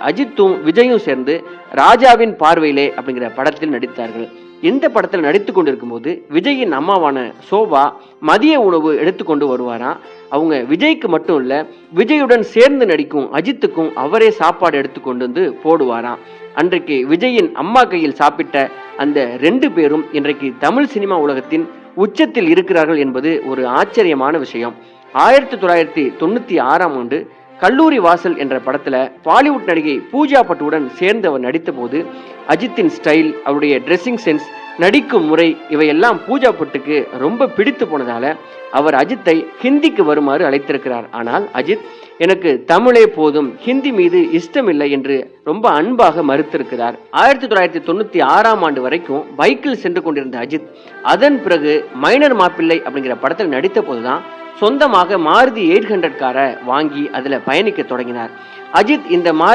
அஜித்தும் விஜயும் சேர்ந்து ராஜாவின் பார்வையிலே அப்படிங்கிற படத்தில் நடித்தார்கள். இந்த படத்தில் நடித்து கொண்டிருக்கும் போது விஜயின் அம்மாவான சோபா மதிய உணவு எடுத்துக்கொண்டு வருவாராம். அவங்க விஜய்க்கு மட்டும் இல்ல, விஜயுடன் சேர்ந்து நடிக்கும் அஜித்துக்கும் அவரே சாப்பாடு எடுத்துக்கொண்டு வந்து போடுவாராம். அன்றைக்கு விஜயின் அம்மா கையில் சாப்பிட்ட அந்த 2 பேரும் இன்றைக்கு தமிழ் சினிமா உலகத்தின் உச்சத்தில் இருக்கிறார்கள் என்பது ஒரு ஆச்சரியமான விஷயம். 1996ஆம் ஆண்டு கல்லூரி வாசல் என்ற படத்துல பாலிவுட் நடிகை பூஜா பட்டுடன் சேர்ந்து அவர் நடித்த போது அஜித்தின் ஸ்டைல், அவருடைய ட்ரெஸ்ஸிங் சென்ஸ், நடிக்கும் முறை இவையெல்லாம் பூஜா பட்டுக்கு ரொம்ப பிடித்து போனதால அவர் அஜித்தை ஹிந்திக்கு வருமாறு அழைத்திருக்கிறார். ஆனால் அஜித் எனக்கு தமிழே போதும், ஹிந்தி மீது இஷ்டமில்லை என்று ரொம்ப அன்பாக மறுத்திருக்கிறார். 1996ஆம் ஆண்டு வரைக்கும் பைக்கில் சென்று கொண்டிருந்த அஜித் அதன் பிறகு மைனர் மாப்பிள்ளை அப்படிங்கிற படத்தில் நடித்த போதுதான் சொந்தமாக மாருதி 800 காரை வாங்கி அதுல பயணிக்க தொடங்கினார். அஜித் இந்த மாருதி